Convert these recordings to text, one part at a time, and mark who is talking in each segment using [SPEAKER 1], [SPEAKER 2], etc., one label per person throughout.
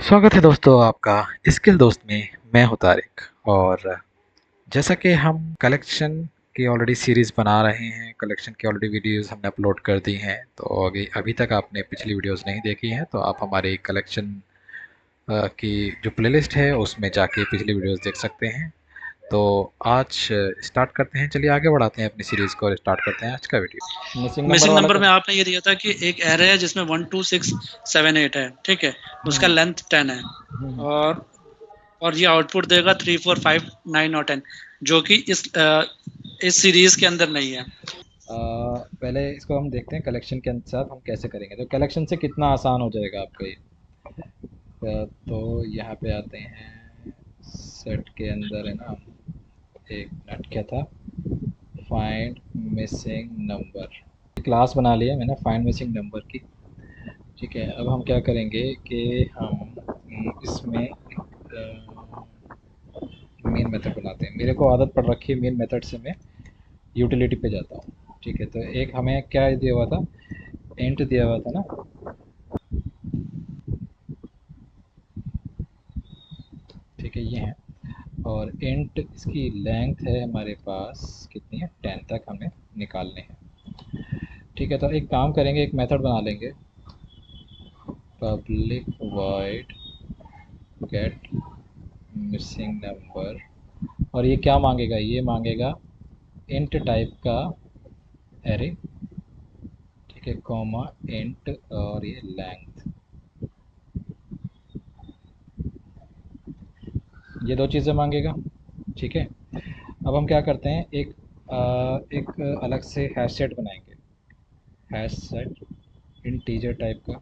[SPEAKER 1] स्वागत है दोस्तों आपका स्किल दोस्त में। मैं हूं तारिक। और जैसा कि हम कलेक्शन की ऑलरेडी सीरीज़ बना रहे हैं, कलेक्शन की ऑलरेडी वीडियोस हमने अपलोड कर दी हैं। तो अभी अभी तक आपने पिछली वीडियोस नहीं देखी हैं तो आप हमारी कलेक्शन की जो प्लेलिस्ट है उसमें जाके पिछली वीडियोस देख सकते हैं। तो आज स्टार्ट करते हैं, चलिए आगे बढ़ाते हैं अपनी सीरीज़ को और स्टार्ट करते हैं आज का वीडियो। मिसिंग नंबर
[SPEAKER 2] मिसिंग
[SPEAKER 1] वाला
[SPEAKER 2] नंबर
[SPEAKER 1] कर।
[SPEAKER 2] में आपने ये दिया था कि एक एरे है जिसमें 1 2 6 7 8 है, ठीक है। उसका
[SPEAKER 1] हम्म,
[SPEAKER 2] लेंथ 10 है।
[SPEAKER 1] हम्म,
[SPEAKER 2] और ये आउटपुट देगा 3 4 5 9 और 10, जो कि इस सीरीज के अंदर नहीं है।
[SPEAKER 1] पहले इसको हम देखते हैं कलेक्शन के साथ हम कैसे करेंगे। तो कलेक्शन से कितना आसान हो जाएगा आपका ये। तो यहाँ पे आते हैं, सेट के अंदर है ना, एक मिनट क्या था, फाइंड मिसिंग नंबर क्लास बना लिया मैंने फाइंड मिसिंग नंबर की। ठीक है, अब हम क्या करेंगे कि हम इसमें मेन मेथड बनाते हैं। मेरे को आदत पड़ रखी है मेन मेथड से मैं यूटिलिटी पे जाता हूँ। ठीक है, तो एक हमें क्या दिया हुआ था, इंट दिया हुआ था ना। ठीक है, ये है। और इंट इसकी लेंथ है हमारे पास कितनी है, 10 तक हमें निकालने हैं। ठीक है, तो एक काम करेंगे, एक मेथड बना लेंगे, public void get missing number. और ये क्या मांगेगा, ये मांगेगा इंट टाइप का एरे। ठीक है, कॉमा इंट और ये लेंथ, ये दो चीज़ें मांगेगा। ठीक है, अब हम क्या करते हैं, एक अलग से हैश सेट बनाएंगे, हैश सेट इंटीजर टाइप का।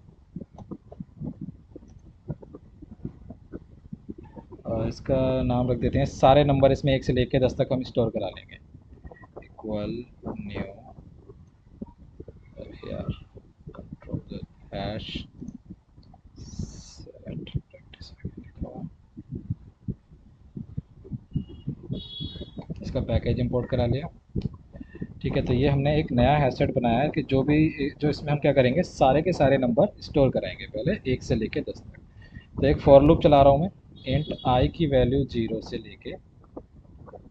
[SPEAKER 1] और इसका नाम रख देते हैं, सारे नंबर इसमें 1 से लेकर 10 तक हम स्टोर करा लेंगे। इक्वल न्यू यार कंट्रोल हैश सेट प्रैक्टिस लिखा हुआ। इसका पैकेज इंपोर्ट करा लिया। ठीक है, तो ये हमने एक नया हैशसेट बनाया है कि जो इसमें हम क्या करेंगे, सारे के सारे नंबर स्टोर कराएंगे पहले 1 से लेके 10 तक। तो एक फॉर लूप चला रहा हूँ मैं, इंट आई की वैल्यू 0 से लेके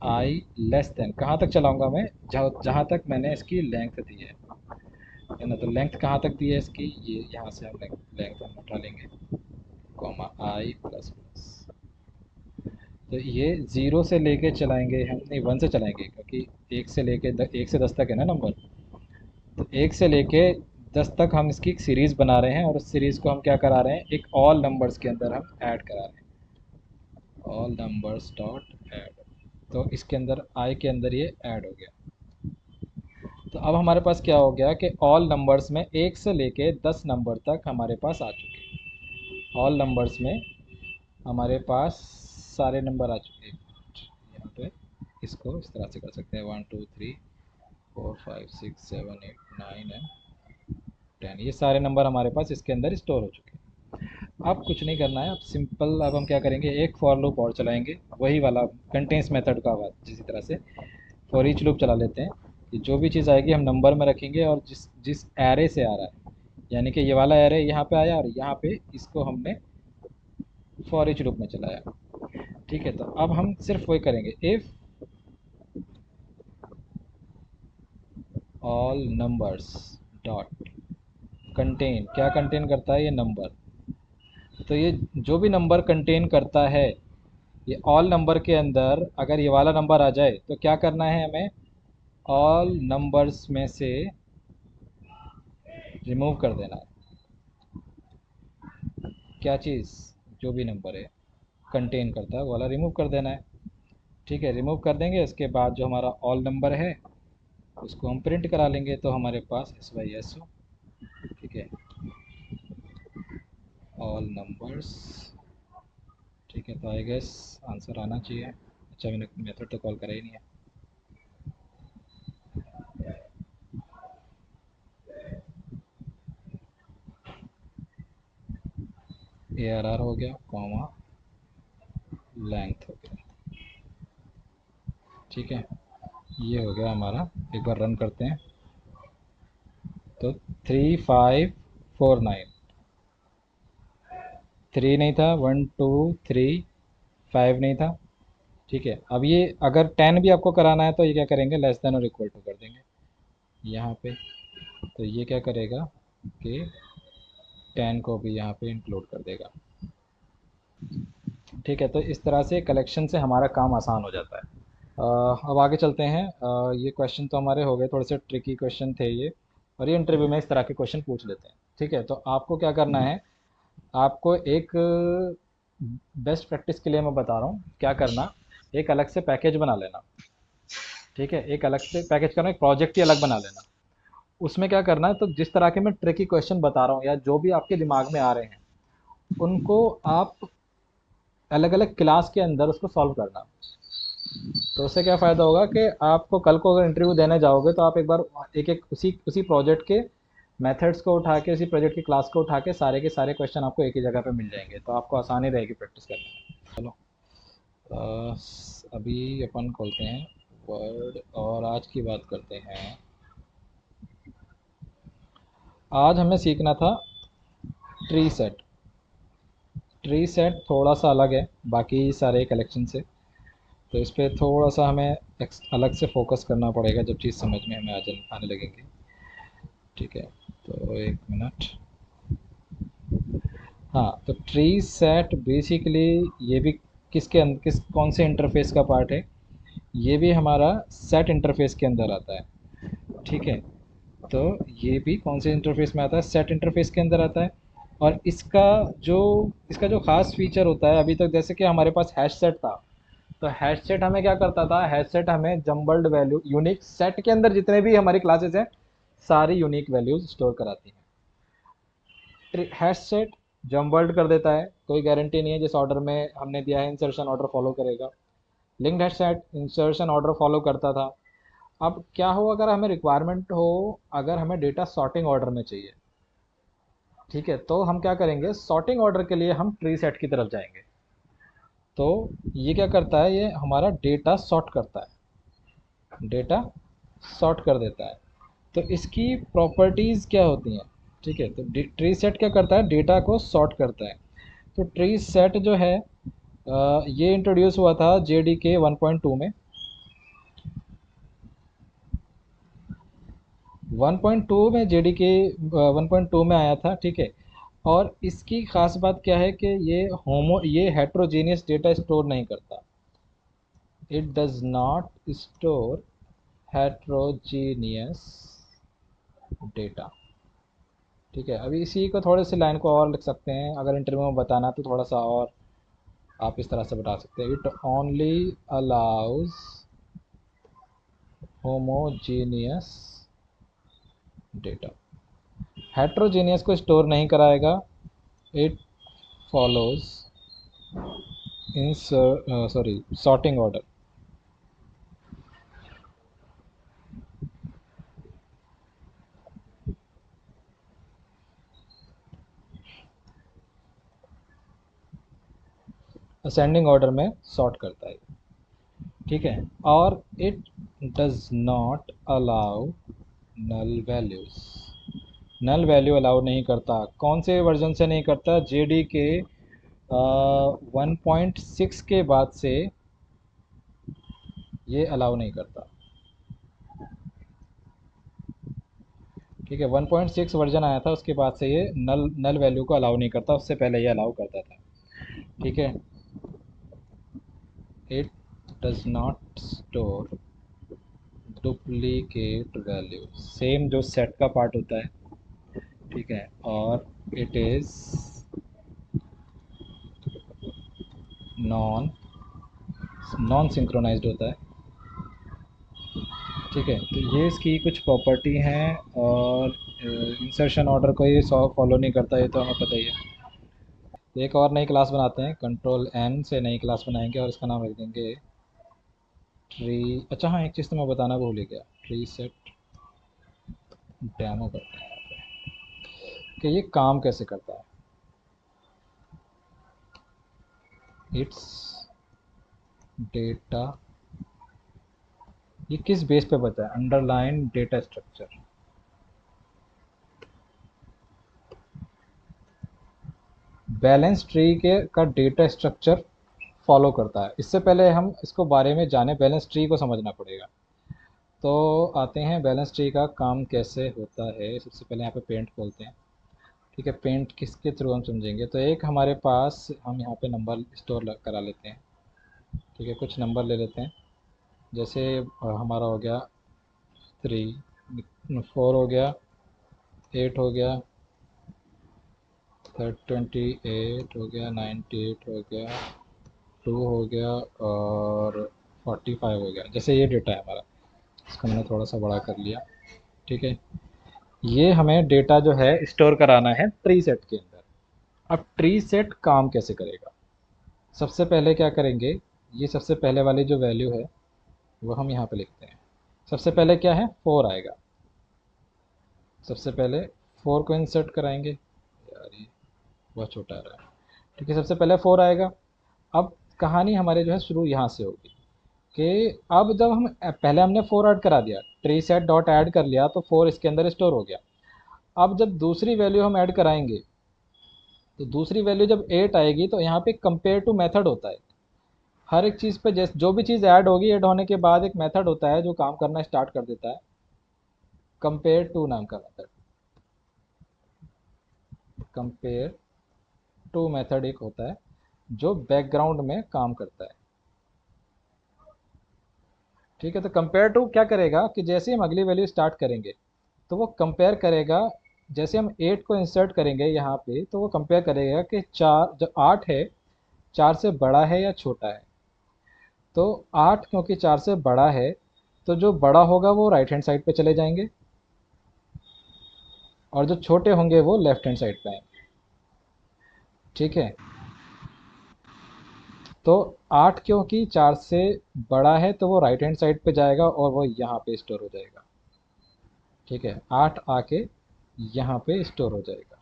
[SPEAKER 1] आई लेस देन, कहाँ तक चलाऊँगा मैं, जहाँ जहाँ तक मैंने इसकी लेंथ दी है ना। तो लेंथ कहाँ तक दी है इसकी, ये यहाँ से हम लेंथ हम उठा लेंगे, कॉमा आई प्लस प्लस। तो ये 0 से लेके चलाएंगे हम, नहीं 1 से चलाएंगे, क्योंकि 1 से लेके 1 से 10 तक है ना नंबर। तो 1 से लेके 10 तक हम इसकी एक सीरीज़ बना रहे हैं, और उस सीरीज़ को हम क्या करा रहे हैं, एक ऑल नंबर्स के अंदर हम ऐड करा रहे हैं, ऑल नंबर्स डॉट ऐड। तो इसके अंदर आई के अंदर ये ऐड हो गया। तो अब हमारे पास क्या हो गया कि ऑल नंबर्स में 1 से लेके 10 नंबर तक हमारे पास आ चुके हैं। ऑल नंबर्स में हमारे पास सारे नंबर आ चुके हैं। यहाँ पे इसको इस तरह से कर सकते हैं, 1 2 3 4 5 6 7 8 9 एंड 10, ये सारे नंबर हमारे पास इसके अंदर स्टोर हो चुके हैं। अब कुछ नहीं करना है, अब सिंपल, अब हम क्या करेंगे, एक फॉर लूप और चलाएंगे, वही वाला कंटेंस मेथड का आवाज़ जिसी तरह से फॉर ईच लूप चला लेते हैं। कि जो भी चीज़ आएगी हम नंबर में रखेंगे, और जिस जिस एरे से आ रहा है, यानी कि ये वाला एरे यहाँ पे आया और यहाँ पे इसको हमने फॉर ईच लूप में चलाया। ठीक है, तो अब हम सिर्फ वही करेंगे, if all numbers dot contain, क्या कंटेन करता है ये नंबर। तो ये जो भी नंबर कंटेन करता है, ये ऑल नंबर के अंदर अगर ये वाला नंबर आ जाए तो क्या करना है हमें, ऑल नंबर्स में से रिमूव कर देना है। क्या चीज़, जो भी नंबर है कंटेन करता है वो वाला रिमूव कर देना है। ठीक है, रिमूव कर देंगे, उसके बाद जो हमारा ऑल नंबर है उसको हम प्रिंट करा लेंगे, तो हमारे पास एस वाई एस हो। ठीक है, ऑल नंबर्स। ठीक है, तो आई गेस आंसर आना चाहिए। अच्छा, मैंने मेथड तो कॉल करा ही नहीं है। ए आर आर हो गया, कॉमा लेंथ हो गया। ठीक है, ये हो गया हमारा। एक बार रन करते हैं, तो 3549, 3 नहीं था, 1 2 3, 5 नहीं था। ठीक है, अब ये अगर 10 भी आपको कराना है तो ये क्या करेंगे, लेस देन और इक्वल टू कर देंगे यहाँ पे। तो ये क्या करेगा कि 10 को भी यहाँ पे इंक्लूड कर देगा। ठीक है, तो इस तरह से कलेक्शन से हमारा काम आसान हो जाता है। अब आगे चलते हैं। ये क्वेश्चन तो हमारे हो गए, थोड़े से ट्रिकी क्वेश्चन थे ये, और ये इंटरव्यू में इस तरह के क्वेश्चन पूछ लेते हैं। ठीक है, तो आपको क्या करना है, आपको एक बेस्ट प्रैक्टिस के लिए मैं बता रहा हूँ क्या करना, एक अलग से पैकेज बना लेना। ठीक है, एक अलग से पैकेज करना, एक प्रोजेक्ट ही अलग बना लेना। उसमें क्या करना है, तो जिस तरह के मैं ट्रिकी क्वेश्चन बता रहा हूँ या जो भी आपके दिमाग में आ रहे हैं, उनको आप अलग अलग क्लास के अंदर उसको सॉल्व करना। तो उससे क्या फ़ायदा होगा कि आपको कल को अगर इंटरव्यू देने जाओगे तो आप एक बार एक एक उसी उसी प्रोजेक्ट के मेथड्स को उठा के, उसी प्रोजेक्ट की क्लास को उठा के सारे के सारे क्वेश्चन आपको एक ही जगह पे मिल जाएंगे, तो आपको आसानी रहेगी प्रैक्टिस करने में। चलो, अभी अपन खोलते हैं वर्ड और आज की बात करते हैं। आज हमें सीखना था ट्री सेट। ट्री सेट थोड़ा सा अलग है बाकी सारे कलेक्शन से, तो इस पर थोड़ा सा हमें अलग से फोकस करना पड़ेगा जब चीज़ समझ में हमें आने लगेंगी। ठीक है, तो एक मिनट। हाँ, तो ट्री सेट बेसिकली ये भी किस कौन से इंटरफेस का पार्ट है, ये भी हमारा सेट इंटरफेस के अंदर आता है। ठीक है, तो ये भी कौन से इंटरफेस में आता है, सेट इंटरफेस के अंदर आता है। और जो इसका जो खास फीचर होता है, अभी तक जैसे कि हमारे पास हैश सेट था, तो हैश सेट हमें क्या करता था, हैश सेट हमें जम्बल्ड वैल्यू, यूनिक सेट के अंदर जितने भी हमारी क्लासेस हैं सारी यूनिक वैल्यूज स्टोर कराती हैं। हैश सेट जम्बल्ड कर देता है, कोई गारंटी नहीं है जिस ऑर्डर में हमने दिया है इंसर्शन ऑर्डर फॉलो करेगा। Linked hash set insertion order follow करता था। अब क्या हो, अगर हमें रिक्वायरमेंट हो, अगर हमें डेटा सॉर्टिंग ऑर्डर में चाहिए, ठीक है, तो हम क्या करेंगे, सॉर्टिंग ऑर्डर के लिए हम ट्री सेट की तरफ जाएंगे। तो ये क्या करता है, ये हमारा डेटा सॉर्ट करता है, डेटा सॉर्ट कर देता है। तो इसकी प्रॉपर्टीज़ क्या होती हैं, ठीक है, तो ट्री सेट क्या करता है, डेटा को सॉर्ट करता है। तो ट्री सेट जो है ये इंट्रोड्यूस हुआ था JDK 1.2 में। 1.2 में JDK 1.2 में आया था। ठीक है, और इसकी खास बात क्या है कि ये हेट्रोजीनियस डेटा स्टोर नहीं करता। It does not store heterogeneous data. ठीक है, अभी इसी को थोड़े से लाइन को और लिख सकते हैं, अगर इंटरव्यू में बताना तो थोड़ा सा और आप इस तरह से बता सकते हैं, it only allows homogeneous data, heterogeneous को स्टोर नहीं कराएगा। It follows in sorry sorting order. Ascending order में सॉर्ट करता है। ठीक है, और it does not allow null values. Null value allow नहीं करता। कौन से वर्जन से नहीं करता, जेडी के 1.6 के बाद से ये अलाउ नहीं करता। ठीक है, 1.6 वर्जन आया था उसके बाद से ये नल नल वैल्यू को अलाउ नहीं करता, उससे पहले ये अलाउ करता था। ठीक है, it does not store duplicate value, same जो सेट का पार्ट होता है। ठीक है, और it is non non synchronized होता है। ठीक है, तो ये इसकी कुछ प्रॉपर्टी हैं, और इंसर्शन ऑर्डर को ये फॉलो नहीं करता, ये तो हमें पता ही है। तो एक और नई क्लास बनाते हैं, कंट्रोल N से नई क्लास बनाएंगे और इसका नाम रख देंगे ट्री। अच्छा हाँ, एक चीज़ तो मैं बताना भूल ही गया, ट्री सेट डेमो करते हैं कि ये काम कैसे करता है। इट्स डेटा, ये किस बेस पे बता है, underline data structure. Balance tree के का डेटा स्ट्रक्चर फॉलो करता है। इससे पहले हम इसको बारे में जाने, बैलेंस ट्री को समझना पड़ेगा। तो आते हैं बैलेंस ट्री का काम कैसे होता है। सबसे पहले यहाँ पे पेंट खोलते हैं। ठीक है, पेंट किसके थ्रू हम समझेंगे, तो एक हमारे पास हम यहाँ पे नंबर स्टोर करा लेते हैं। ठीक है, कुछ नंबर ले लेते हैं। जैसे हमारा हो गया 3, 4 हो गया, 8 हो गया, 28 हो गया, 98 हो गया, 2 हो गया, और 45 हो गया। जैसे ये डेटा है हमारा, इसको मैंने थोड़ा सा बड़ा कर लिया। ठीक है, ये हमें डेटा जो है स्टोर कराना है ट्री सेट के अंदर। अब ट्री सेट काम कैसे करेगा, सबसे पहले क्या करेंगे, ये सबसे पहले वाली जो वैल्यू है वो हम यहाँ पे लिखते हैं। सबसे पहले क्या है, 4 आएगा। सबसे पहले 4 को इंसर्ट कराएंगे। यार ये बहुत छोटा आ रहा है। ठीक है, सबसे पहले 4 आएगा। अब कहानी हमारे जो है शुरू यहाँ से होगी कि अब जब हम पहले हमने 4 ऐड करा दिया, ट्री सेट डॉट ऐड कर लिया, तो 4 इसके अंदर स्टोर हो गया। अब जब दूसरी वैल्यू हम ऐड कराएंगे, तो दूसरी वैल्यू जब 8 आएगी, तो यहाँ पे कंपेयर टू मेथड होता है। हर एक चीज़ पे जैसे जो भी चीज़ ऐड होगी, ऐड होने के बाद एक मेथड होता है जो काम करना स्टार्ट कर देता है, कंपेयर टू नाम का मेथड। कंपेयर टू मेथड एक होता है जो बैकग्राउंड में काम करता है। ठीक है, तो कंपेयर टू क्या करेगा कि जैसे हम अगली वैल्यू स्टार्ट करेंगे, तो वो कंपेयर करेगा। जैसे हम 8 को इंसर्ट करेंगे यहाँ पे, तो वो कंपेयर करेगा कि 4 जो 8 है, 4 से बड़ा है या छोटा है। तो 8 क्योंकि 4 से बड़ा है, तो जो बड़ा होगा वो राइट हैंड साइड पे चले जाएंगे, और जो छोटे होंगे वो लेफ्ट हैंड साइड पे आएंगे। ठीक है, तो 8 क्योंकि 4 से बड़ा है, तो वो राइट हैंड साइड पे जाएगा और वो यहाँ पे स्टोर हो जाएगा। ठीक है, 8 आके यहाँ पे स्टोर हो जाएगा।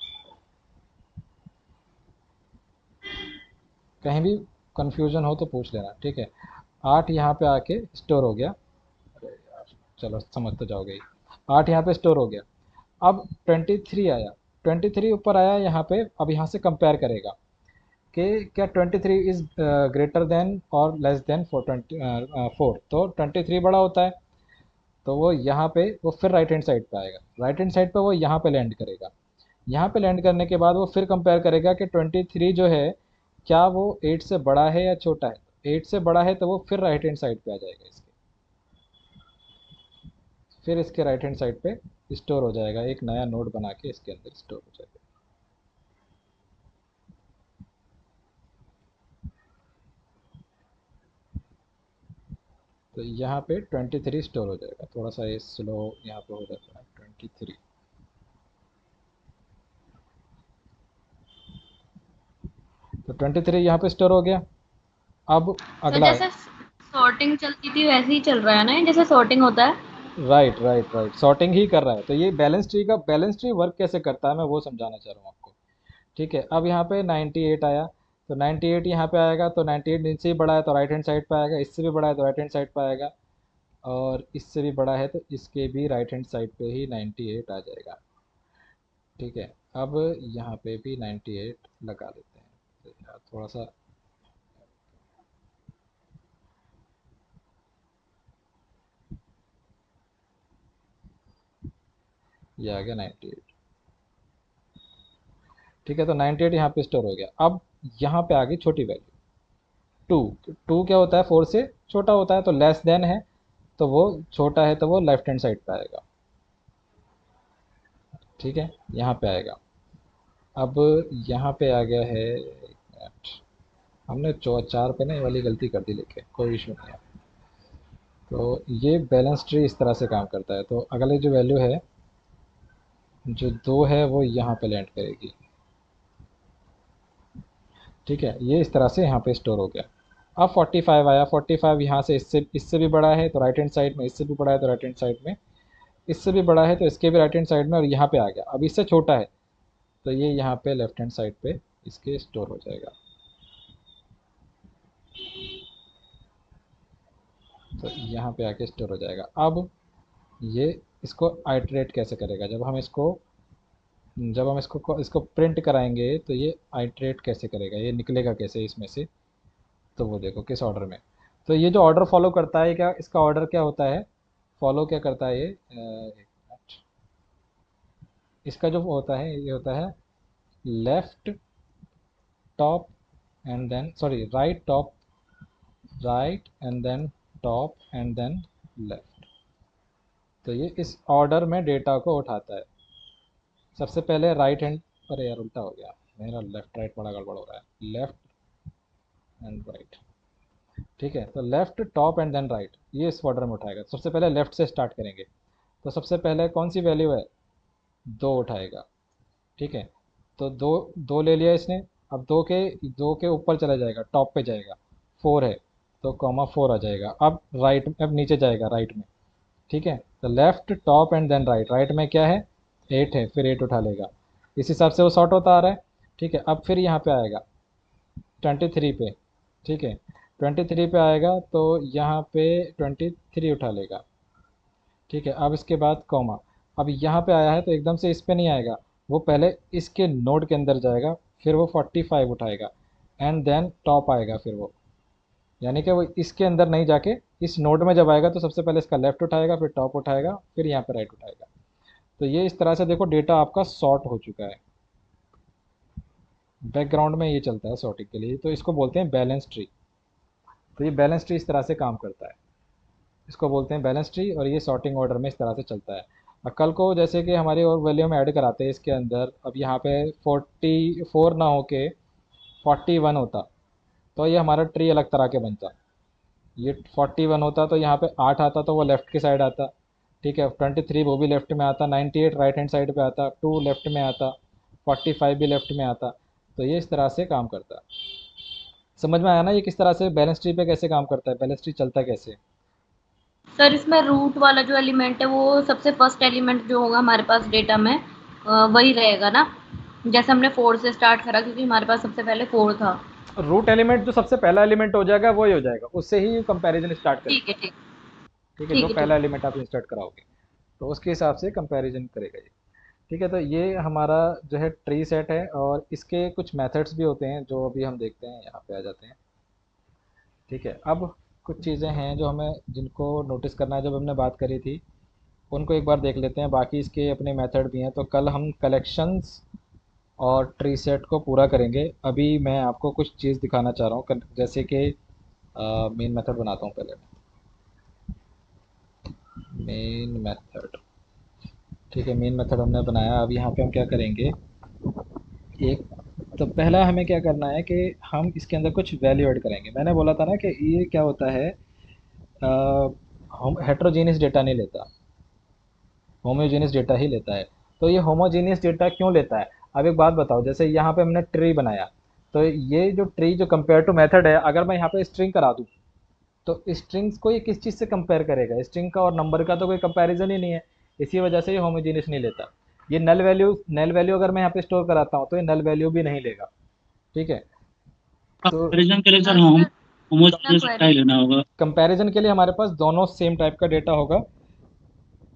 [SPEAKER 1] कहीं भी कंफ्यूजन हो तो पूछ लेना। ठीक है, 8 यहाँ पे आके स्टोर हो गया। अरे यार, चलो समझ तो जाओगे ही। 8 यहाँ पे स्टोर हो गया। अब 23 आया, 23 ऊपर आया यहाँ पे। अब यहाँ से कंपेयर करेगा कि क्या 23 इज़ ग्रेटर देन और लेस देन 4। तो 23 बड़ा होता है, तो वो यहाँ पे वो फिर राइट हैंड साइड पे आएगा। राइट हैंड साइड पे वो यहाँ पे लैंड करेगा। यहाँ पे लैंड करने के बाद वो फिर कंपेयर करेगा कि 23 जो है, क्या वो 8 से बड़ा है या छोटा है। 8 से बड़ा है तो वो फिर राइट हैंड साइड पे आ जाएगा इसके। फिर इसके राइट हैंड साइड पे स्टोर हो जाएगा, एक नया नोड बना के इसके अंदर स्टोर हो जाएगा। तो यहाँ पे 23 स्टोर हो जाएगा। थोड़ा सा ये स्लो यहाँ पे हो जाता है। 23, तो 23 यहाँ पे स्टोर हो गया। अब
[SPEAKER 3] सर
[SPEAKER 1] अगला,
[SPEAKER 3] जैसे सॉर्टिंग चलती थी वैसे ही चल रहा है ना, जैसे सॉर्टिंग होता है।
[SPEAKER 1] राइट राइट राइट, सॉर्टिंग ही कर रहा है। तो ये बैलेंस ट्री वर्क कैसे करता है, मैं वो समझाना चाह रहा हूँ आपको। ठीक है, अब यहाँ पे 98 आया, तो 98 यहाँ पे आएगा, तो 98 इनसे ही बड़ा है तो राइट हैंड साइड पे आएगा, इससे भी बड़ा है तो राइट हैंड साइड पे आएगा, और इससे भी बड़ा है तो इसके भी राइट हैंड साइड पे ही 98 आ जाएगा। ठीक है, अब यहाँ पे भी 98 लगा देते हैं। तो यार थोड़ा सा, ये आ गया 98। ठीक है, तो 98 यहाँ पे स्टोर हो गया। अब यहाँ पे आ गई छोटी वैल्यू 2। 2 क्या होता है, 4 से छोटा होता है, तो लेस देन है, तो वो छोटा है तो वो लेफ्ट हैंड साइड पे आएगा। ठीक है, यहाँ पे आएगा। अब यहाँ पे आ गया है, एक मिनट, हमने 4 पे ना ये वाली गलती कर दी, लेके कोई इशू नहीं है। तो ये बैलेंस ट्री इस तरह से काम करता है। तो अगले जो वैल्यू है, जो 2 है, वो यहाँ पे लैंड करेगी। ठीक है, ये इस तरह से यहाँ पे स्टोर हो गया। अब 45 आया, 45 यहाँ से इससे भी बड़ा है तो राइट हैंड साइड में, इससे भी बड़ा है तो राइट हैंड साइड में, इससे भी बड़ा है तो इसके भी राइट हैंड साइड में, और यहाँ पे आ गया। अब इससे छोटा है तो ये यहाँ पे लेफ्ट हैंड साइड पे इसके स्टोर हो जाएगा। तो यहाँ पे आके स्टोर हो जाएगा। अब ये इसको आइटरेट कैसे करेगा, जब हम इसको जब हम इसको प्रिंट कराएंगे तो ये आइट्रेट कैसे करेगा, ये निकलेगा कैसे इसमें से, तो वो देखो किस ऑर्डर में। तो ये जो ऑर्डर फॉलो करता है, क्या इसका ऑर्डर क्या होता है, फॉलो क्या करता है ये, एक मिनट, इसका जो होता है ये होता है left top and then sorry right top, right and then top and then left. तो ये इस ऑर्डर में डेटा को उठाता है। सबसे पहले राइट हैंड, अरे यार उल्टा हो गया, मेरा लेफ्ट राइट बड़ा गड़बड़ हो रहा है, लेफ्ट एंड राइट। ठीक है, तो left top and then right, ये इस ऑर्डर में उठाएगा। सबसे पहले लेफ्ट से स्टार्ट करेंगे, तो सबसे पहले कौन सी वैल्यू है, दो उठाएगा। ठीक है, तो दो, दो ले लिया इसने। अब दो के ऊपर चला जाएगा, टॉप पे जाएगा, फोर है तो कॉमा फोर आ जाएगा। अब राइट, अब नीचे जाएगा राइट में। ठीक है, तो left top and then right, right में क्या है, एट है, फिर एट उठा लेगा। इस हिसाब से वो सॉर्ट होता आ रहा है। ठीक है, अब फिर यहाँ पे आएगा 23 पे। ठीक है, 23 पे आएगा तो यहाँ पे 23 उठा लेगा। ठीक है, अब इसके बाद कॉमा, अब यहाँ पे आया है तो एकदम से इस पे नहीं आएगा, वो पहले इसके नोड के अंदर जाएगा, फिर वो 45 उठाएगा एंड देन टॉप आएगा फिर वो, यानी कि वो इसके अंदर नहीं जाके इस नोड में जब आएगा तो सबसे पहले इसका लेफ्ट उठाएगा, फिर टॉप उठाएगा, फिर यहाँ पे राइट उठाएगा। तो ये इस तरह से देखो डेटा आपका सॉर्ट हो चुका है। बैकग्राउंड में ये चलता है सॉर्टिंग के लिए, तो इसको बोलते हैं बैलेंस ट्री। तो ये बैलेंस ट्री इस तरह से काम करता है, इसको बोलते हैं बैलेंस ट्री, और ये सॉर्टिंग ऑर्डर में इस तरह से चलता है। और कल को जैसे कि हमारी और वैल्यू में ऐड कराते हैं इसके अंदर, अब यहाँ पे 44 ना हो के 41 होता, तो ये हमारा ट्री अलग तरह के बनता। ये 41 होता तो यहाँ पे 8 आता तो वो लेफ़्ट की साइड आता। ठीक है, 23 वो भी लेफ़्ट में आता, 98 राइट हैंड साइड पे आता, 2 लेफ़्ट में आता, 45 भी लेफ़्ट में आता। तो ये इस तरह से काम करता। समझ में आया ना ये किस तरह से बैलेंस ट्री पे कैसे काम करता है, बैलेंस ट्री चलता कैसे।
[SPEAKER 3] सर इसमें रूट वाला जो एलिमेंट है वो सबसे फर्स्ट एलिमेंट जो होगा हमारे पास डेटा में वही रहेगा ना, जैसे हमने 4 से स्टार्ट करा क्योंकि हमारे पास सबसे पहले 4 था।
[SPEAKER 1] रूट एलिमेंट जो सबसे पहला एलिमेंट हो जाएगा वही हो जाएगा, उससे ही कंपैरिजन स्टार्ट
[SPEAKER 3] ठीक है,
[SPEAKER 1] करेगा।
[SPEAKER 3] ठीक।
[SPEAKER 1] ठीक है, जो
[SPEAKER 3] ठीक है, ठीक
[SPEAKER 1] पहला
[SPEAKER 3] है।
[SPEAKER 1] एलिमेंट आप इंसर्ट कराओगे तो उसके हिसाब से कंपैरिजन करेगा ये। ठीक है, तो ये हमारा जो है ट्री सेट है, और इसके कुछ मेथड्स भी होते हैं जो अभी हम देखते हैं, यहाँ पे आ जाते हैं। ठीक है, अब कुछ चीज़ें हैं जो हमें जिनको नोटिस करना है, जब हमने बात करी थी उनको एक बार देख लेते हैं। बाकी इसके अपने मेथड भी हैं, तो कल हम कलेक्शंस और ट्री सेट को पूरा करेंगे। अभी मैं आपको कुछ चीज़ दिखाना चाह रहा हूँ, जैसे कि मेन मेथड बनाता हूँ पहले, मेन मेथड। ठीक है, मेन मेथड हमने बनाया। अब यहाँ पे हम क्या करेंगे, एक, तो पहला हमें क्या करना है कि हम इसके अंदर कुछ वैल्यू ऐड करेंगे। मैंने बोला था ना कि ये क्या होता है, हम हेट्रोजीनियस डेटा नहीं लेता, होमोजेनियस डेटा ही लेता है। तो ये होमोजेनियस डेटा क्यों लेता है, अब एक बात बताओ, जैसे यहाँ पे हमने ट्री बनाया, तो ये जो ट्री जो कंपेयर टू मेथड है, अगर मैं यहाँ पे स्ट्रिंग करा दूँ तो स्ट्रिंग्स को ये किस चीज़ से कंपेयर करेगा, स्ट्रिंग का और नंबर का तो कोई कंपैरिजन ही नहीं है। इसी वजह से ये होमोजेनियस नहीं लेता। ये नल वैल्यू अगर मैं यहाँ पे स्टोर कराता हूँ तो ये नल वैल्यू भी नहीं लेगा। ठीक है, तो
[SPEAKER 2] कंपैरिजन के लिए सर हम
[SPEAKER 3] सर बिना
[SPEAKER 2] होमोजेनियस डेटा
[SPEAKER 3] क्वेरी,
[SPEAKER 2] ही लेना होगा।
[SPEAKER 1] कंपैरिजन के लिए हमारे पास दोनों सेम टाइप का डेटा होगा,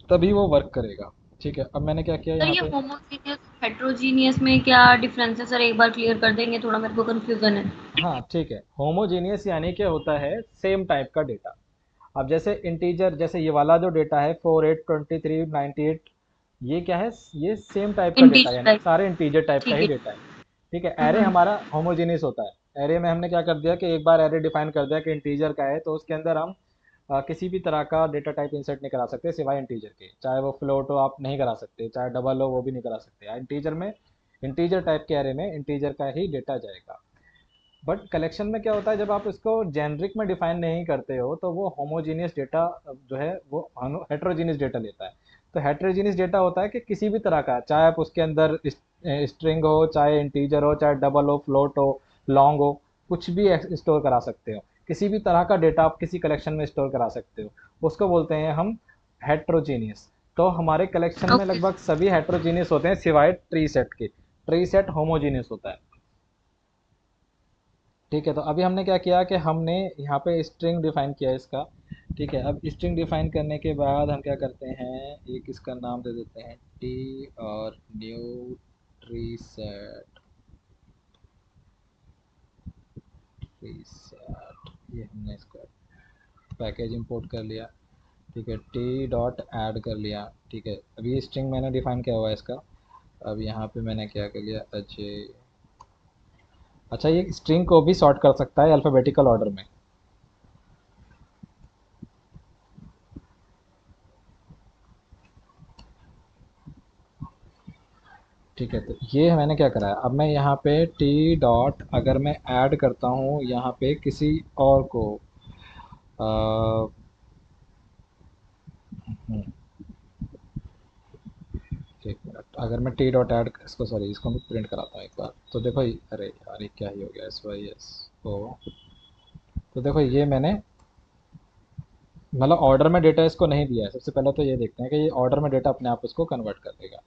[SPEAKER 1] तभी वो वर्क करेगा। ठीक है, अब मैंने क्या किया
[SPEAKER 3] सर
[SPEAKER 1] यहाँ
[SPEAKER 3] ये
[SPEAKER 1] पे,
[SPEAKER 3] होमोजीनियस हेट्रोजीनियस में क्या डिफरेंस है सर, एक बार क्लियर कर देंगे, थोड़ा मेरे को कंफ्यूजन है।
[SPEAKER 1] हाँ ठीक है, होमोजीनियस यानी कि होता है सेम टाइप का डेटा। अब जैसे इंटीजर, जैसे ये वाला जो डेटा है 48 23 98, ये क्या है, ये सेम टाइप का डेटा,
[SPEAKER 3] इंटीजर
[SPEAKER 1] यानी
[SPEAKER 3] टाइप।
[SPEAKER 1] सारे इंटीजर टाइप का
[SPEAKER 3] ठीक
[SPEAKER 1] ही
[SPEAKER 3] है।
[SPEAKER 1] डेटा है। ठीक है, एरे
[SPEAKER 3] हम्म।
[SPEAKER 1] हमारा होमोजीनियस होता है। एरे में हमने क्या कर दिया कि एक बार एरे डिफाइन कर दिया कि इंटीजर का है, तो उसके अंदर हम किसी भी तरह का डेटा टाइप इंसर्ट नहीं करा सकते सिवाय इंटीजर के। चाहे वो फ्लोट हो आप नहीं करा सकते, चाहे डबल हो वो भी नहीं करा सकते। इंटीजर में, इंटीजर टाइप के एरे में इंटीजर का ही डेटा जाएगा। बट कलेक्शन में क्या होता है, जब आप इसको जेनरिक में डिफाइन नहीं करते हो तो वो होमोजीनियस डेटा जो है वो हेट्रोजीनियस डेटा लेता है। तो हेट्रोजीनियस डेटा होता है कि किसी भी तरह का, चाहे आप उसके अंदर स्ट्रिंग हो, चाहे इंटीजर हो, चाहे डबल हो, फ्लोट हो, लॉन्ग हो, कुछ भी स्टोर करा सकते हो। किसी भी तरह का डेटा आप किसी कलेक्शन में स्टोर करा सकते हो, उसको बोलते हैं हम हेट्रोजीनियस। तो हमारे कलेक्शन में
[SPEAKER 3] ओके।
[SPEAKER 1] लगभग सभी हेट्रोजीनियस होते हैं सिवाय ट्री सेट के। ट्री सेट होमोजीनियस होता है। ठीक है, तो अभी हमने क्या किया कि हमने यहाँ पे स्ट्रिंग डिफाइन किया इसका। ठीक है, अब स्ट्रिंग डिफाइन करने के बाद हम क्या करते हैं, एक इसका नाम दे देते हैं टी और न्यू रीसेट रीसेट, ये हमने इसको पैकेज इंपोर्ट कर लिया। ठीक है, टी डॉट ऐड कर लिया। ठीक है, अभी ये स्ट्रिंग मैंने डिफाइन किया हुआ है इसका। अब यहाँ पे मैंने क्या कर लिया, अजय। अच्छा, ये स्ट्रिंग को भी सॉर्ट कर सकता है अल्फ़ाबेटिकल ऑर्डर में। ठीक है, तो ये मैंने क्या करा है, अब मैं यहाँ पे टी डॉट अगर मैं ऐड करता हूँ यहाँ पे किसी और को, एक मिनट, अगर मैं टी डॉट ऐड इसको, सॉरी इसको मैं प्रिंट कराता हूँ एक बार, तो देखो अरे यार ये क्या ही हो गया, एस वाई एस ओ। तो देखो ये मैंने मतलब ऑर्डर में डेटा इसको नहीं दिया है। सबसे पहले तो ये देखते हैं कि ये ऑर्डर में डेटा अपने आप उसको कन्वर्ट कर देगा।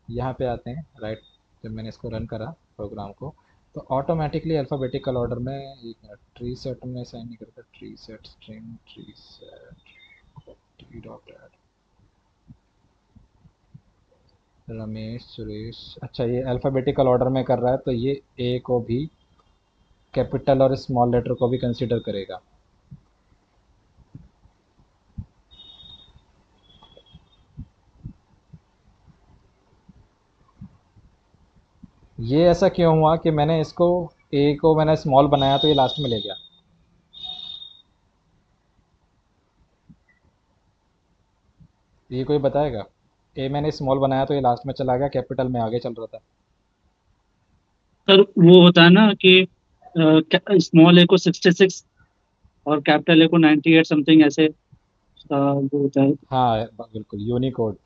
[SPEAKER 1] यहाँ पे आते हैं, राइट। जब मैंने इसको रन करा प्रोग्राम को, तो ऑटोमेटिकली अल्फ़ाबेटिकल ऑर्डर में, एक मिनट, ट्री सेट में साइन नहीं करता, tree set string tree set T dot add Ramesh Suresh. अच्छा, ये अल्फ़ाबेटिकल ऑर्डर में कर रहा है, तो ये ए को भी, कैपिटल और स्मॉल लेटर को भी कंसीडर करेगा। ये ऐसा क्यों हुआ कि मैंने इसको, ए को मैंने स्मॉल बनाया तो ये लास्ट में ले गया। ये कोई बताएगा? ए मैंने स्मॉल बनाया तो ये लास्ट में चला गया, कैपिटल में आगे चल रहा था।
[SPEAKER 2] सर वो होता है ना कि स्मॉल ए को 66 और कैपिटल ए को 98 समथिंग ऐसे, वो होता है।
[SPEAKER 1] हाँ बिल्कुल, यूनिकोड,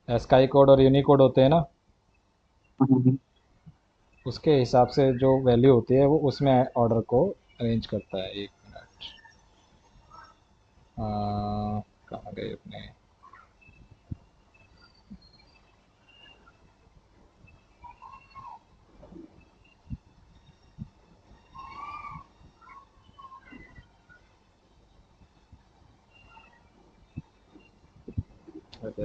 [SPEAKER 1] स्काई कोड और यूनिकोड होते हैं ना,
[SPEAKER 2] हाँ,
[SPEAKER 1] उसके हिसाब से जो वैल्यू होती है वो उसमें ऑर्डर को अरेंज करता है। एक मिनट, कहाँ गए अपने,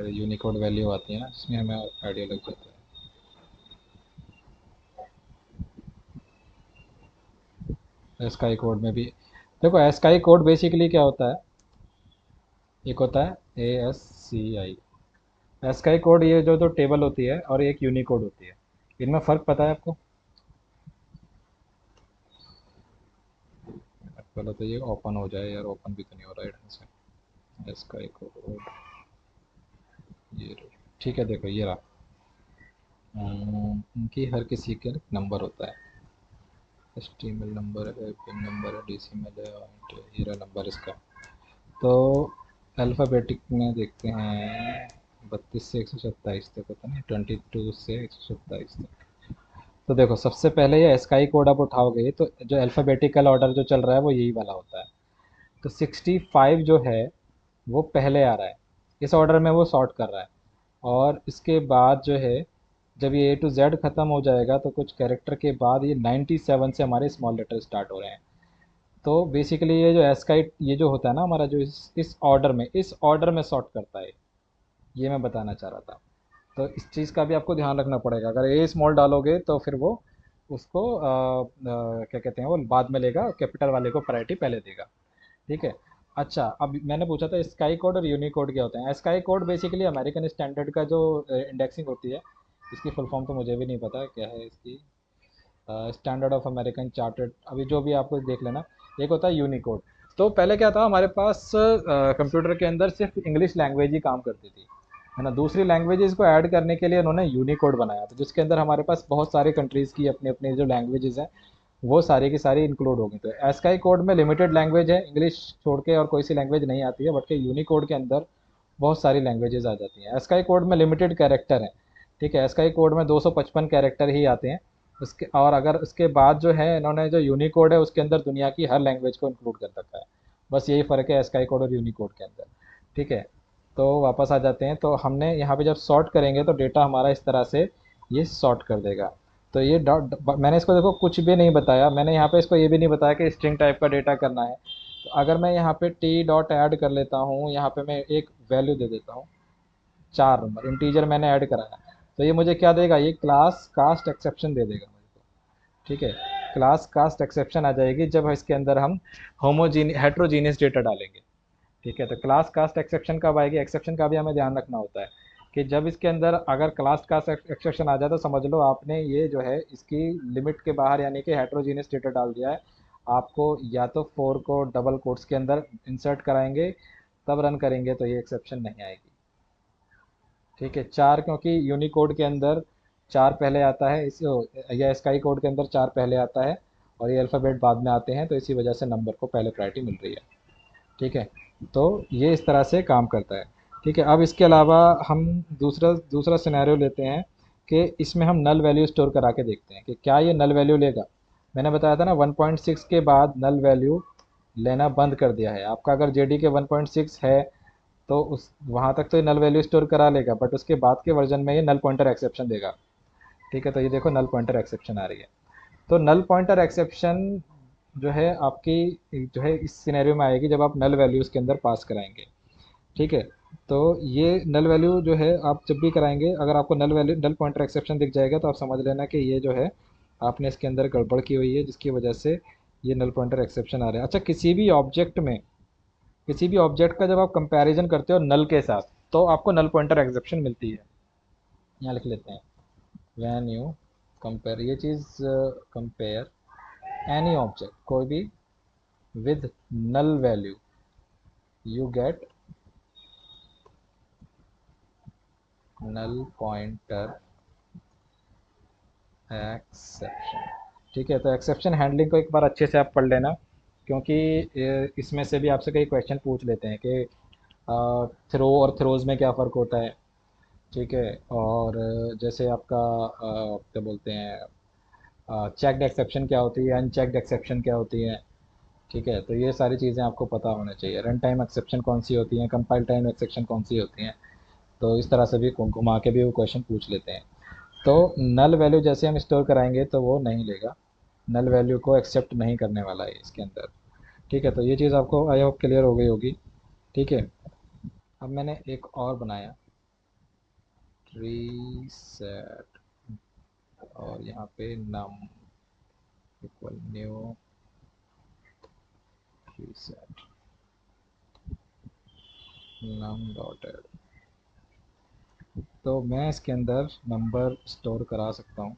[SPEAKER 1] यूनिकोड वैल्यू आती है ना जिसमें हमें आइडिया लग जाता है। स्काई कोड में भी देखो, स्काई कोड बेसिकली क्या होता है, एक होता है A S C I, ASCII code, ये जो जो टेबल होती है, और एक यूनिकोड होती है, इनमें फ़र्क पता है आपको? पहले तो ये ओपन हो जाए यार, ओपन भी तो नहीं हो रहा है ढंग से। स्काई कोड, ये ठीक है, देखो ये रहा। इनकी हर किसी के नंबर होता है, HTML नंबर है, पिन नंबर है, DCML है, और ये रहा नंबर इसका। तो अल्फ़ाबेटिक में देखते हैं, 32 से 127 तक होता है ना, 22 से 127 तक। तो देखो, सबसे पहले ये स्काई कोड आप उठाओगे तो जो अल्फ़ाबेटिकल ऑर्डर जो चल रहा है वो यही वाला होता है। तो 65 जो है वो पहले आ रहा है, इस ऑर्डर में वो सॉर्ट कर रहा है। और इसके बाद जो है, जब ये A to Z ख़त्म हो जाएगा तो कुछ कैरेक्टर के बाद ये 97 से हमारे स्मॉल लेटर स्टार्ट हो रहे हैं। तो बेसिकली ये जो एस्काई, ये जो होता है ना हमारा, जो इस ऑर्डर में सॉर्ट करता है, ये मैं बताना चाह रहा था। तो इस चीज़ का भी आपको ध्यान रखना पड़ेगा, अगर ए स्मॉल डालोगे तो फिर वो उसको क्या कहते हैं, वो बाद में लेगा, कैपिटल वाले को प्रायोरिटी पहले देगा। ठीक है। अच्छा, अब मैंने पूछा था स्काई कोड और यूनिकोड क्या होते हैं। Sky code basically American standard का जो इंडेक्सिंग होती है, इसकी फुल फॉर्म तो मुझे भी नहीं पता क्या है इसकी, स्टैंडर्ड ऑफ अमेरिकन चार्टर्ड, अभी जो भी आपको देख लेना। एक होता है यूनिकोड। तो पहले क्या था, हमारे पास कंप्यूटर के अंदर सिर्फ इंग्लिश लैंग्वेज ही काम करती थी, है ना। दूसरी लैंग्वेजेस को ऐड करने के लिए उन्होंने यूनिकोड बनाया था, जिसके अंदर हमारे पास बहुत सारे कंट्रीज़ की अपनी अपनी जो लैंग्वेजेस हैं वो सारी की सारी इंक्लूड होगी। तो एस्काई कोड में लिमिटेड लैंग्वेज है, इंग्लिश छोड़ के और कोई सी लैंग्वेज नहीं आती है, बट के यूनिकोड के अंदर बहुत सारी लैंग्वेजेस आ जाती हैं। एस्काई कोड में लिमिटेड कैरेक्टर हैं। ठीक है, एस्काई कोड में 255 कैरेक्टर ही आते हैं उसके, और अगर उसके बाद जो है इन्होंने जो यूनिकोड है उसके अंदर दुनिया की हर लैंग्वेज को इंक्लूड कर रखा है। बस यही फ़र्क है एस्काई कोड और यूनिकोड के अंदर। ठीक है, तो वापस आ जाते हैं। तो हमने यहाँ पे जब सॉर्ट करेंगे तो डेटा हमारा इस तरह से ये सॉर्ट कर देगा। तो ये डॉट, मैंने इसको देखो कुछ भी नहीं बताया, मैंने यहाँ पे इसको ये भी नहीं बताया कि स्ट्रिंग टाइप का डेटा करना है। तो अगर मैं यहाँ पे टी डॉट ऐड कर लेता हूँ, यहाँ पे मैं एक वैल्यू दे देता हूँ, 4 नंबर इंटीजर मैंने ऐड कराया। तो ये मुझे क्या देगा, ये क्लास कास्ट एक्सेप्शन दे देगा मुझे को। ठीक है, क्लास कास्ट एक्सेप्शन आ जाएगी जब इसके अंदर हम हेट्रोजीनियस डेटा डालेंगे। ठीक है, तो क्लास कास्ट एक्सेप्शन कब आएगी, एक्सेप्शन का भी हमें ध्यान रखना होता है कि जब इसके अंदर अगर क्लास कास्ट एक्सेप्शन आ जाए तो समझ लो आपने ये जो है इसकी लिमिट के बाहर यानी कि हेट्रोजीनियस डेटा डाल दिया है। आपको या तो फोर को डबल कोट्स के अंदर इंसर्ट कराएंगे तब रन करेंगे तो ये एक्सेप्शन नहीं आएगी। ठीक है, चार क्योंकि यूनिकोड के अंदर चार पहले आता है या स्काई कोड के अंदर चार पहले आता है और ये अल्फ़ाबेट बाद में आते हैं, तो इसी वजह से नंबर को पहले प्रायोरिटी मिल रही है। ठीक है, तो ये इस तरह से काम करता है। ठीक है, अब इसके अलावा हम दूसरा दूसरा सिनेरियो लेते हैं कि इसमें हम नल वैल्यू स्टोर करा के देखते हैं कि क्या ये नल वैल्यू लेगा। मैंने बताया था ना 1.6 के बाद नल वैल्यू लेना बंद कर दिया है आपका। अगर जेडी के 1.6 है तो उस वहाँ तक तो ये नल वैल्यू स्टोर करा लेगा, बट उसके बाद के वर्जन में ये नल पॉइंटर एक्सेप्शन देगा। ठीक है, तो ये देखो नल पॉइंटर एक्सेप्शन आ रही है। तो नल पॉइंटर एक्सेप्शन जो है आपकी जो है इस सिनेरियो में आएगी जब आप नल वैल्यूज़ के अंदर पास कराएंगे। ठीक है, तो ये नल वैल्यू जो है आप जब भी कराएंगे अगर आपको नल पॉइंटर एक्सेप्शन दिख जाएगा तो आप समझ लेना कि ये जो है आपने इसके अंदर गड़बड़ की हुई है जिसकी वजह से ये नल पॉइंटर एक्सेप्शन आ रहा है। अच्छा, किसी भी ऑब्जेक्ट का जब आप कंपैरिजन करते हो नल के साथ तो आपको नल पॉइंटर एक्सेप्शन मिलती है। यहाँ लिख लेते हैं व्हेन यू कंपेयर, ये चीज़ कंपेयर एनी ऑब्जेक्ट कोई भी with null value you get null pointer exception. ठीक है, तो एक्सेप्शन हैंडलिंग को एक बार अच्छे से आप पढ़ लेना क्योंकि इसमें से भी आपसे कई क्वेश्चन पूछ लेते हैं कि थ्रो और थ्रोज में क्या फ़र्क होता है। ठीक है, और जैसे आपका क्या बोलते हैं चेक्ड एक्सेप्शन क्या होती है, अनचेक्ड एक्सेप्शन क्या होती है। ठीक है, तो ये सारी चीज़ें आपको पता होना चाहिए। रन टाइम एक्सेप्शन कौन सी होती हैं, कंपाइल टाइम एक्सेप्शन कौन सी होती हैं। तो इस तरह से भी घुमा के भी वो क्वेश्चन पूछ लेते हैं। तो नल वैल्यू जैसे हम स्टोर कराएंगे तो वो नहीं लेगा, नल वैल्यू को एक्सेप्ट नहीं करने वाला है इसके अंदर। ठीक है, तो ये चीज़ आपको आई होप क्लियर हो गई होगी। ठीक है, अब मैंने एक और बनाया ट्री सेट और यहाँ पे num equal new tree set num dotted. तो मैं इसके अंदर नंबर स्टोर करा सकता हूँ,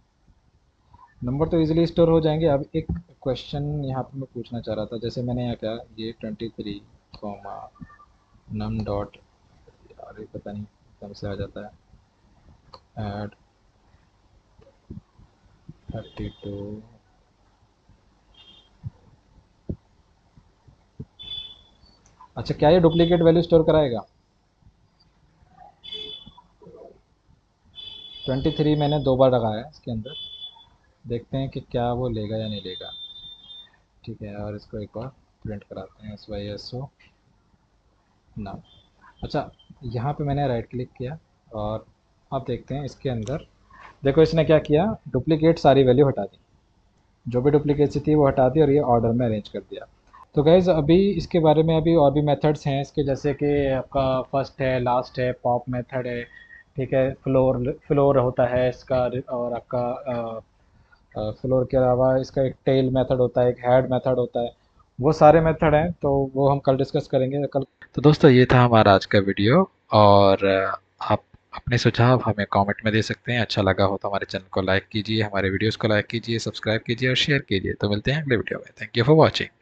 [SPEAKER 1] नंबर तो इजीली स्टोर हो जाएंगे। अब एक क्वेश्चन यहाँ पे मैं पूछना चाह रहा था, जैसे मैंने यहाँ क्या ये 23 कॉमा नम डॉट, यार ये पता नहीं एकदम से आ जाता है ऐड 32। अच्छा, क्या ये डुप्लीकेट वैल्यू स्टोर कराएगा? 23 मैंने दो बार लगाया है इसके अंदर, देखते हैं कि क्या वो लेगा या नहीं लेगा। ठीक है, और इसको एक बार प्रिंट कराते हैं SYSO ना। अच्छा, यहाँ पे मैंने राइट क्लिक किया और अब देखते हैं इसके अंदर। देखो इसने क्या किया, डुप्लीकेट सारी वैल्यू हटा दी, जो भी डुप्लीकेसी थी वो हटा दी और ये ऑर्डर में अरेंज कर दिया। तो गाइज़ अभी इसके बारे में अभी और भी मेथड्स हैं इसके, जैसे कि आपका फर्स्ट है, लास्ट है, पॉप मेथड है। ठीक है, फ्लोर होता है इसका, और आपका फ्लोर के अलावा इसका एक टेल मेथड होता है, एक हेड मेथड होता है। वो सारे मेथड हैं तो वो हम कल डिस्कस करेंगे कल। तो दोस्तों ये था हमारा आज का वीडियो, और आप अपने सुझाव हमें कमेंट में दे सकते हैं। अच्छा लगा हो तो हमारे चैनल को लाइक कीजिए, हमारे वीडियोस को लाइक कीजिए, सब्सक्राइब कीजिए और शेयर कीजिए। तो मिलते हैं अगले वीडियो में। Thank you for watching.